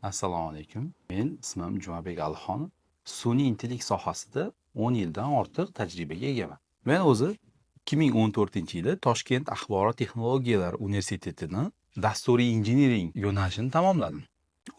Assalomu alaykum. Men ismim Jumabek Alixon. Sun'iy intellekt sohasida 10 yildan ortiq tajribaga egaman. Men o'zi 2014-yili Toshkent Axborot texnologiyalari universitetini dasturiy injiniring yo'nalishini tamomladim.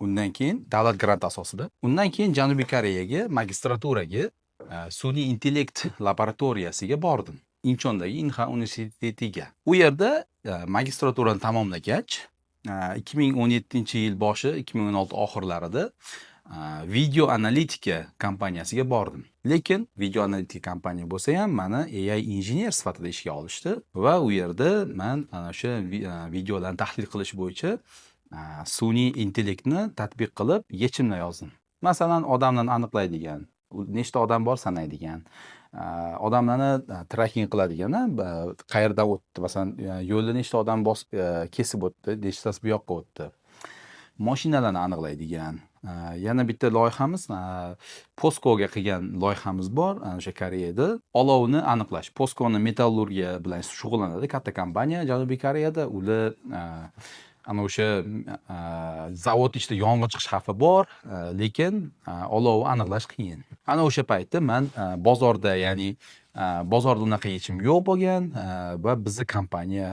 Undan keyin davlat granti asosida, undan keyin Janubiy Koreyaga magistraturaga sun'iy intellekt laboratoriyasiga bordim. Inchondagi Inha universitetiga. U yerda magistraturani tamomlagach, 2017-yil boshi, 2016 oxirlarida video analitika kompaniyasiga bordim. Lekin video analitika kompaniya bo'lsa ham meni AI injener sifatida ishga olishdi va u yerda men ana o'sha videolarni tahlil qilish bo'yicha sun'iy intellektni tatbiq qilib yechimlar yozdim. Masalan, odamlarni aniqlaydigan, nechta odam bor sanaydigan, odamlarni tracking qiladigan, qayerdan o'tdi, masalan, yo'lda nechta odam kesib o'tdi, nechtasi bu yoqqa o'tdi. Mashinalarni aniqlaydigan. Yana bitta loyihamiz, Poskoga qilgan loyihamiz bor, o'sha Koreyada. Olovni aniqlash. Poskoni metallurgiya bilan shug'ullanadi, katta kompaniya Janubiy Koreyada. Ular ana o'sha zavod ichida yong'in chiqish xavfi bor, lekin olovni aniqlash qiyin. Ana o'sha paytda men bozorda, ya'ni bozorda unaqa yechim yo'q bo'lgan va bizni kompaniya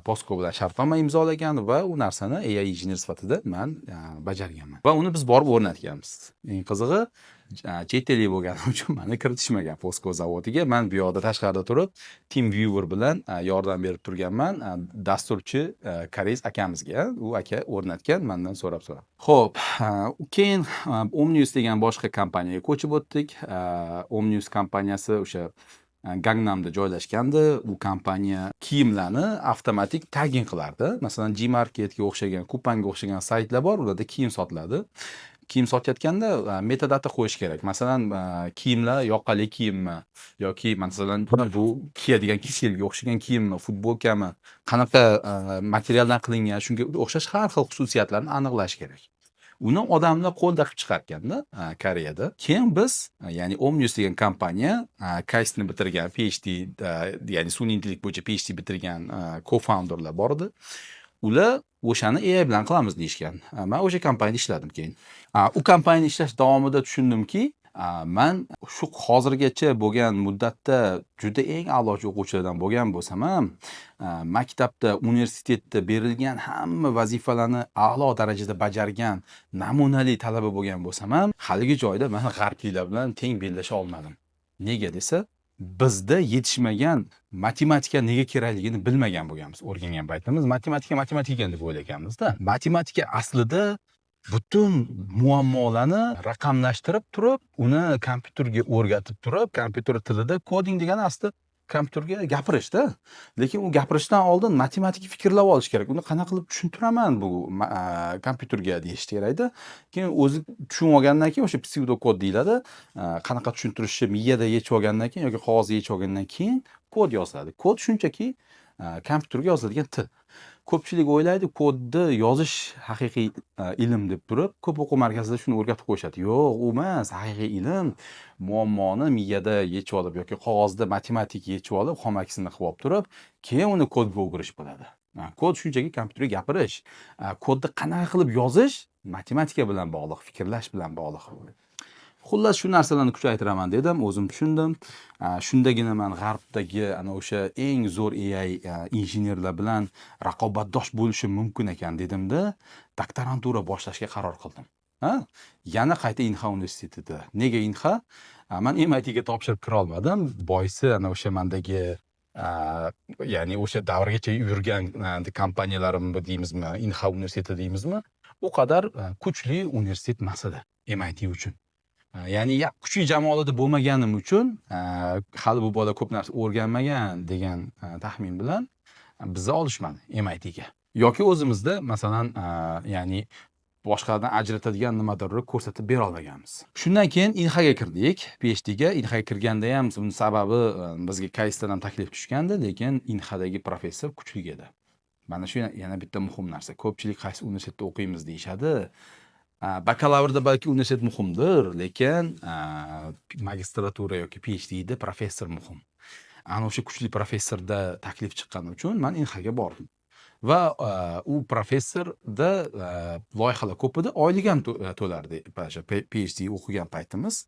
Posko bilan shartnoma imzolagan va u narsani AI injener sifatida men bajarganman. Va uni biz borib o'rnatganmiz. Eng qizig'i, chet ellik bo'lganim uchun meni kiritishmagan Posko zavodiga. Men bu yoqda tashqarida turib, TeamViewer bilan yordam berib turganman dasturchi koreys akamizga. U aka o'rnatgan, mendan so'rab. Xo'p, keyin Omnius degan boshqa kompaniyaga ko'chib o'tdik. Omnius kompaniyasi o'sha Gangnamda joylashgandi. U kompaniya kiyimlarni avtomatik tagging qilardi. Masalan, Gmarketga o'xshagan, Coupanga o'xshagan saytlar bor, ularda kiyim sotiladi. Kiyim sotayotganda metadata qo'yish kerak. Masalan, kiyimlar yoqali kiyimmi yoki masalan bu kiyadigan kiyimga o'xshagan kiyimmi, futbolkami, qanaqa materialdan qilingan, shunga o'xshash har xil xususiyatlarni aniqlash kerak. Uni odamlar qo'lda qilib chiqarganda Koreyada. Keyin biz, ya'ni Omnius degan kompaniya, KAISTni bitirgan, PhD, ya'ni sun'iy intellekt bo'yicha PhD bitirgan co-founderlar bor edi. Ular o'shani AI bilan qilamiz deyishgan. Men o'sha kompaniyada ishladim keyin. U kompaniyada ishlash davomida tushundimki, men shu hozirgacha bo'lgan muddatda juda eng a'lochi o'quvchilardan bo'lgan bo'lsam ham, maktabda, universitetda berilgan hamma vazifalarni a'lo darajada bajargan namunali talaba bo'lgan bo'lsam ham, haligi joyda men g'arbliklar bilan teng bellasha olmadim. Nega desa, bizda yetishmagan matematika nega kerakligini bilmagan bo'lganmiz. O'rgangan paytimiz matematika deb o'ylaganmiz-da. Matematika aslida butun muammolarni raqamlashtirib turib, uni kompyuterga o'rgatib turib, kompyuter tilida koding degani aslida kompyuterga gapirishda. Lekin u gapirishdan oldin matematik fikrlab olish kerak. Uni qanaqa qilib tushuntiraman bu kompyuterga deyish kerakda. Keyin o'zi tushunib olgandan keyin o'sha pseudokod deyiladi. Qanaqa tushuntirishni miyada yechib olgandan keyin yoki qog'ozga yechib olgandan keyin kod yoziladi. Kod shunchaki kompyuterga yoziladigan til. Ko'pchilik o'ylaydi, kodni yozish haqiqiy ilm deb turib, ko'p o'quv markazida shuni o'rgatib qo'yishadi. Yo'q, u emas. Haqiqiy ilm muammoni miyada yechib olib yoki qog'ozda matematik yechib olib, xomakisini qilib olib turib, keyin uni kodga o'girish bo'ladi. Kod shunchaki kompyuterga gapirish. Kodni qanaqa qilib yozish matematika bilan bog'liq, fikrlash bilan bog'liq. Xullas, shu narsalarni kuchaytiraman dedim, o'zim tushundim. Shundagina men g'arbdagi ana o'sha eng zo'r AI injenerlar bilan raqobatdosh bo'lishim mumkin ekan dedimda, doktorantura boshlashga qaror qildim. Yana qayta Inha universitetida. Nega Inha? Men MITga topshirib kira olmadim. Boisi ana o'sha mendagi ya'ni o'sha davrgacha yurgan kompaniyalarim deymizmi, Inha universiteti deymizmi, u qadar kuchli universitet emas edi MIT uchun. Ya'ni kuchli jamoada bo'lmaganim uchun, hali bu bola ko'p narsa o'rganmagan degan taxmin bilan bizni olishmadi MITga. Yoki o'zimizda masalan, ya'ni boshqalardan ajratadigan nimadirni ko'rsatib bera olmaganmiz. Shundan keyin Inhaga kirdik, PhDga. Inhaga kirganda ham buning sababi bizga KAISTdan ham taklif tushgandi, lekin Inhadagi professor kuchli edi. Mana shu yana bitta muhim narsa. Ko'pchilik qaysi universitetda o'qiymiz deyshadi. Bakalavrda balki universitet muhimdir, lekin magistratura yoki PhDda professor muhim. Ana o'sha kuchli professorda taklif chiqqani uchun men Inhaga bordim. va u professorda loyihalar ko'p edi, oylik ham to'lardi o'sha PhD o'qigan paytimiz.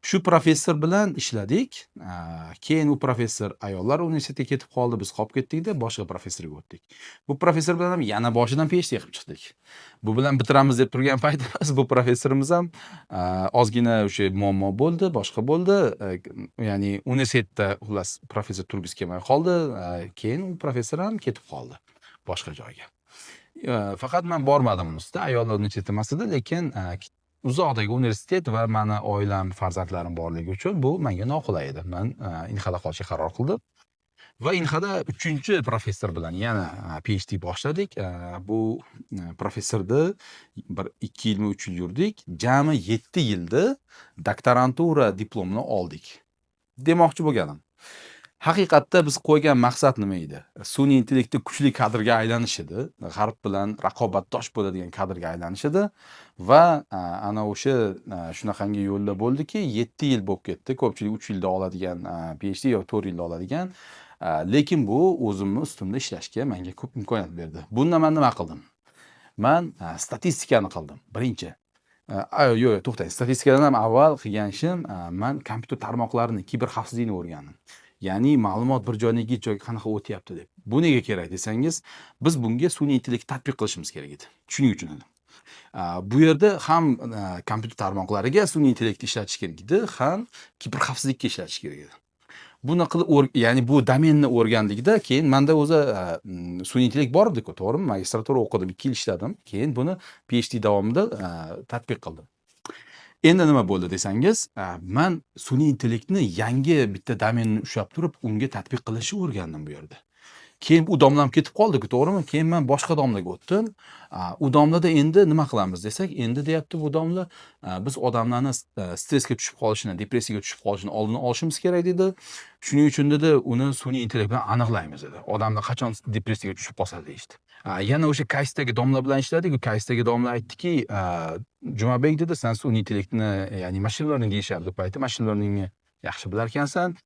Shu professor bilan ishladik. Keyin u professor ayollar universitetiga ketib qoldi, biz qolib ketdik-da, boshqa professorga o'tdik. Bu professor bilan ham yana boshidan PhD qilib chiqdik. Bu bilan bitiramiz deb turgan paytimiz bu professorimiz ham ozgina o'sha muammo bo'ldi, boshqa bo'ldi. Ya'ni universitetda xullas professor turgisi kelmay qoldi. Keyin u professor ham ketib qoldi boshqa joyga. Faqat men bormadim unisida, ayollar universiteti emas edi, lekin uzoqdagi universitet va mani oilam, farzandlarim borligi uchun bu menga noqulay edi. Men Inxada qolishga qaror qildim. Va Inxada 3-chi professor bilan yana PhD boshladik. Bu professorda bir 2 yilmi 3 yil yurdik. Jami 7 yilda doktorantura diplomini oldik. Demoqchi bo'lganim. Haqiqatda biz qo'ygan maqsad nima edi? Sun'iy intellektni kuchli kadrga aylanish edi. G'arb bilan raqobatdosh bo'ladigan kadrga aylanish edi va ana o'sha shunaqangi yo'lda bo'ldiki, 7 yil bo'lib ketdi. Ko'pchilik 3 yilda oladigan PhD yo 4 yilda oladigan. Lekin bu o'zimni ustimda ishlashga menga ko'p imkoniyat berdi. Bunda men nima qildim? Men statistikani qildim. Birinchi. Yo'q, to'xtang. Statistikadan ham avval qilgan ishim, men kompyuter tarmoqlarini, kiber xavfsizlikni o'rgandim. Ya'ni ma'lumot bir joydan ikkinchi joyga qanaqa o'tyapti deb. Bu nega kerak desangiz, biz bunga sun'iy intellekt tatbiq qilishimiz kerak edi. Shuning uchun edi. Bu yerda ham kompyuter tarmoqlariga sun'iy intellekt ishlatish kerak edi, ham kiber xavfsizlikka ishlatish kerak edi. Buni qilib ya'ni bu domenni o'rgandikda, keyin menda o'zi sun'iy intellekt bor edi-ku, to'g'rimi? Magistratura o'qidim, 2 yil ishladim. Keyin buni PhD davomida tatbiq qildim. Endi nima bo'ldi desangiz, men sun'iy intellektni yangi bitta domenni ushlab turib, unga tatbiq qilishni o'rgandim bu yerda. Keyin u domlam ketib qoldi-ku, to'g'rimi? Keyin men boshqa domlaga o'tdim. U domlada endi nima qilamiz desak, endi deyapti bu domla, biz odamlarni stressga tushib qolishini, depressiyaga tushib qolishini oldini olishimiz kerak dedi. Shuning uchun dedi, uni sun'iy intellekt bilan aniqlaymiz dedi. Odamlar qachon depressiyaga tushib qolsa deyishdi. Yana o'sha Kaysdagi domla bilan ishladik. U Kaysdagi domla aytdiki, Jumabek dedi, sen sun'iy intellektni, ya'ni machine learning deyishardi bu paytda, machine learningni yaxshi bilar ekansan.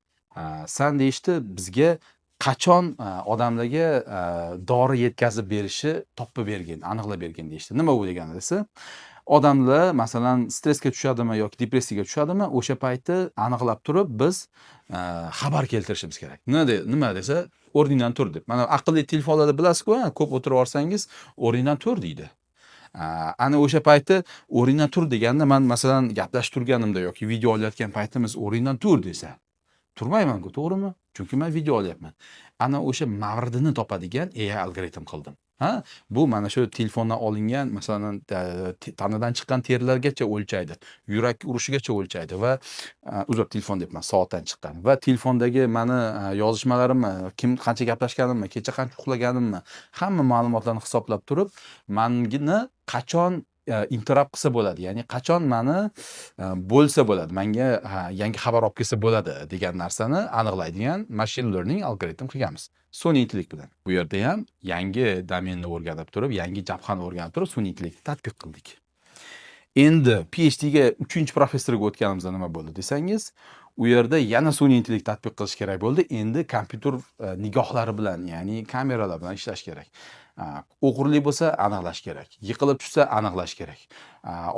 Sen deyishdi, bizga qachon odamlarga dori yetkazib berishi topib bergin, aniqlab bergin deyishdi. Nima bu degani desa, odamlar masalan stressga tushadimi yoki depressiyaga tushadimi, o'sha paytda aniqlab turib biz xabar keltirishimiz kerak. Nima desa, o'rningdan tur deb. Mana aqlli telefonlarda bilasizku, ko'p o'tirib olsangiz o'rningdan tur deydi. Ana o'sha paytda o'rningdan tur deganda men masalan gaplashib turganimda yoki video olayotgan paytimiz o'rningdan tur desa, turmayman-ku, to'g'rimi? Chunki men video olyapman. Ana o'sha mavridini topadigan AI algoritm qildim. Bu mana shu telefondan olingan, masalan, tanadan chiqqan terilargacha o'lchaydi, yurak urishigacha o'lchaydi va uzr, telefon debman, soatdan chiqqan va telefondagi mani yozishmalarimni, kim qancha gaplashganimni, kecha qancha uxlaganimni, hamma ma'lumotlarni hisoblab turib, meni qachon interrupt qilsa bo'ladi, ya'ni qachon mani bo'lsa bo'ladi, menga yangi xabar olib kelsa bo'ladi degan narsani aniqlaydigan machine learning algoritm qilganmiz. Sun'iy intellekt bilan. Bu yerda ham yangi domenni o'rganib turib, yangi jabhani o'rganib turib, sun'iy intellektni tatbiq qildik. Endi PhDga 3-chi professorga o'tganimizda nima bo'ldi desangiz, u yerda yana sun'iy intellekt tatbiq qilish kerak bo'ldi. Endi kompyuter nigohlari bilan, ya'ni kameralar bilan ishlash kerak. O'g'irlik bo'lsa aniqlash kerak. Yiqilib tushsa aniqlash kerak.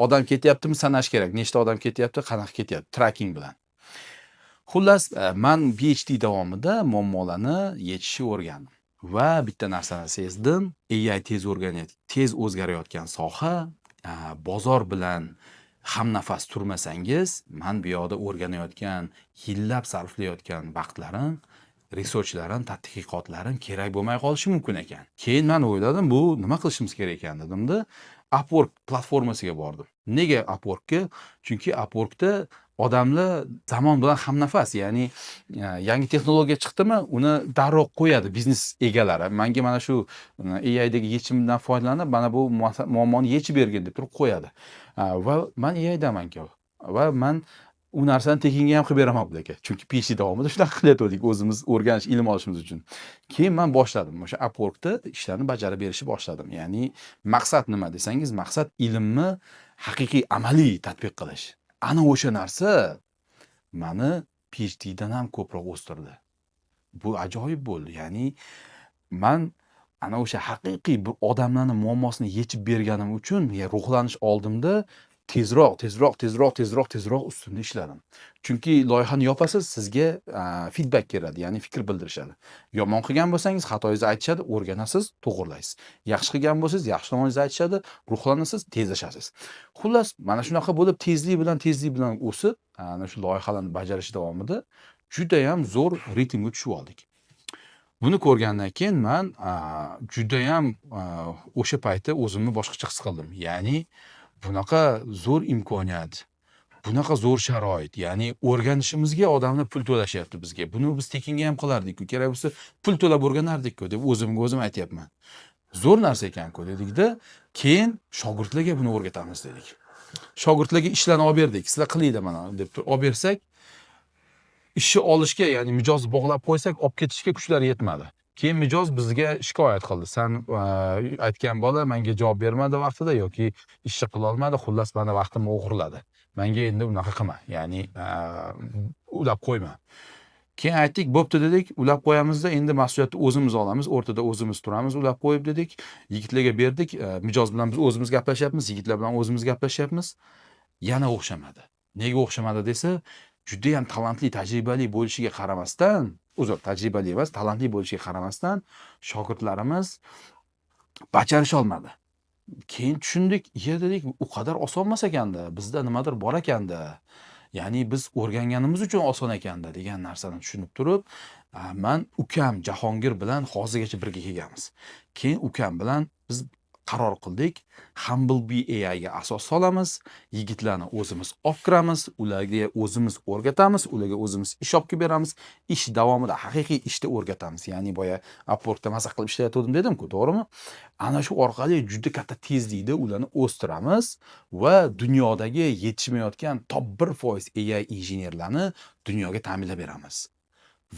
Odam ketyaptimi sanash kerak. Nechta odam ketyapti, qanaqa ketyapti, tracking bilan. Xullas, men PhD davomida muammolarni yechishni o'rgandim va bitta narsani sezdim. AI tez o'zgarayotgan soha, bozor bilan hamnafas turmasangiz, men bu yoqda o'rganayotgan, yillab sarflayotgan vaqtlarim, researchlarim, tadqiqotlarim kerak bo'lmay qolishi mumkin ekan. Keyin men o'yladim, bu nima qilishimiz kerak ekan dedimda, Upwork platformasiga bordim. Nega Upworkka? Chunki Upworkda odamlar zamon bilan hamnafas, ya'ni yangi texnologiya chiqdimi, uni darrov qo'yadi biznes egalari. Menga mana shu AIdagi yechimdan foydalanib, mana bu muammoni yechib bergin deb turib qo'yadi. Va men AIdaman-ku. Va men u narsani tekinga ham qilib beraman bularga. Chunki PhD davomida shunaqa qilyotgandik, o'zimiz o'rganish, ilm olishimiz uchun. Keyin men boshladim. O'sha Upworkda ishlarni bajarib berishni boshladim. Ya'ni maqsad nima desangiz, maqsad ilmni haqiqiy amaliy tatbiq qilish. Ana o'sha narsa meni PhDdan ham ko'proq o'stirdi. Bu ajoyib bo'ldi. Ya'ni men ana o'sha haqiqiy bir odamlarning muammosini yechib berganim uchun men ruhlanish oldimda tezroq ustida ishladim. Chunki loyihani yopasiz, sizga feedback keladi, ya'ni fikr bildirishadi. Yomon qilgan bo'lsangiz xatoingizni aytishadi, o'rganasiz, to'g'rilaysiz. Yaxshi qilgan bo'lsangiz, yaxshi tomoningizni aytishadi, ruhlanasiz, tezlashasiz. Xullas, mana shunaqa bo'lib tezlik bilan o'sib, ana shu loyihalarni bajarish davomida juda ham zo'r ritmga tushib oldik. Buni ko'rgandan keyin men judayam o'sha paytda o'zimni boshqacha his qildim. Ya'ni bunaqa zo'r imkoniyat, bunaqa zo'r sharoit, ya'ni o'rganishimizga odamlar pul to'lashyapti bizga. Buni biz tekinga ham qilardik-ku, kerak bo'lsa pul to'lab o'rganardik-ku deb o'zimga o'zim aytyapman. Zo'r narsa ekan-ku dedikda, keyin shogirdlarga buni o'rgatamiz dedik. Shogirdlarga ishlarni olib berdik. Sizlar qilinglar mana deb olib bersak, ishni olishga, ya'ni mijozni bog'lab qo'ysak, olib ketishga kuchlari yetmadi. Keyin mijoz bizga shikoyat qildi. Sen aytgan bola menga javob bermadi vaqtida yoki ishni qila olmadi, xullas meni vaqtimni o'g'irladi. Menga endi unaqa qilma, ya'ni ulab qo'yma. Keyin aytdik, bo'pti dedik, ulab qo'yamizda, endi mas'uliyatni o'zimiz olamiz, o'rtada o'zimiz turamiz, ulab qo'yib dedik. Yigitlarga berdik, mijoz bilan biz o'zimiz gaplashyapmiz, yigitlar bilan o'zimiz gaplashyapmiz. Yana o'xshamadi. Nega o'xshamadi desa, juda ham talantli, tajribali bo'lishiga qaramasdan, tajribali emas, talantli bo'lishiga qaramasdan shogirdlarimiz bajarisha olmadi. Keyin tushundik, dedik, u qadar oson emas ekanda, bizda nimadir bor ekanda. Ya'ni biz o'rganganimiz uchun oson ekanda degan narsani tushunib turib, men ukam Jahongir bilan hozirgacha birga kelganmiz. Keyin ukam bilan biz qaror qildik, Humblebee AI ga asos solamiz, yigitlarni o'zimiz olib kiramiz, ularga o'zimiz o'rgatamiz, ularga o'zimiz ish olib kelib beramiz, ish davomida haqiqiy ishda o'rgatamiz. Ya'ni boya Upworkda maza qilib ishlayotgandim dedim-ku, to'g'rimi? Ana shu orqali juda katta tezlikda ularni o'stiramiz va dunyodagi yetishmayotgan top 1% AI injenerlarni dunyoga ta'minlab beramiz.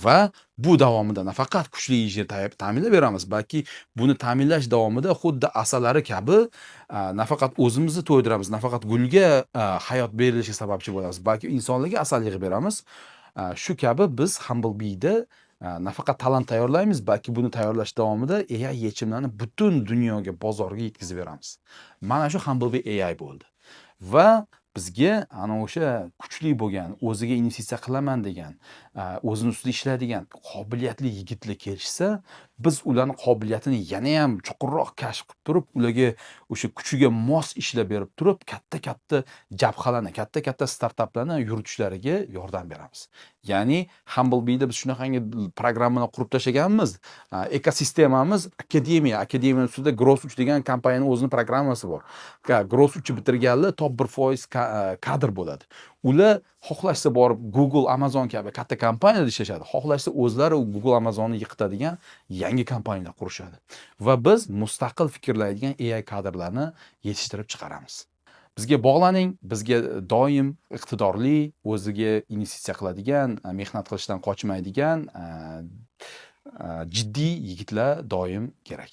Va bu davomida nafaqat kuchli injener ta'minlab beramiz, balki buni ta'minlash davomida xuddi asalari kabi nafaqat o'zimizni to'ydiramiz, nafaqat gulga hayot berilishiga sababchi bo'lamiz, balki insonlarga asal yig'ib beramiz. Shu kabi biz Humblebee'da nafaqat talant tayyorlaymiz, balki buni tayyorlash davomida AI yechimlarni butun dunyoga, bozorga yetkazib beramiz. Mana shu Humblebee AI bo'ldi. Va bizga ana o'sha kuchli bo'lgan, o'ziga investitsiya qilaman degan, o'zini ustida ishlaydigan qobiliyatli yigitlar kelishsa, biz ularning qobiliyatini yana ham chuqurroq kashf qilib turib, ularga o'sha kuchiga mos ishlab berib turib, katta jabhalarni, katta startaplarni yuritishlariga yordam beramiz. Ya'ni Humblebee'da biz shunaqangi programmani qurib tashlaganmiz, ekosistemamiz akademiya ustida Gross 3 degan kompaniyaning o'zining programmasi bor. Gross 3 bitirganlar top 1% kadr bo'ladi. Ular xohlashsa borib Google, Amazon kabi katta kompaniyada ishlashadi. Xohlashsa o'zlari Google, Amazonni yiqitadigan yangi kompaniyalar qurishadi. Va biz mustaqil fikrlaydigan AI kadrlarni yetishtirib chiqaramiz. Bizga bog'laning, bizga doim iqtidorli, o'ziga investitsiya qiladigan, mehnat qilishdan qochmaydigan jiddiy yigitlar doim kerak.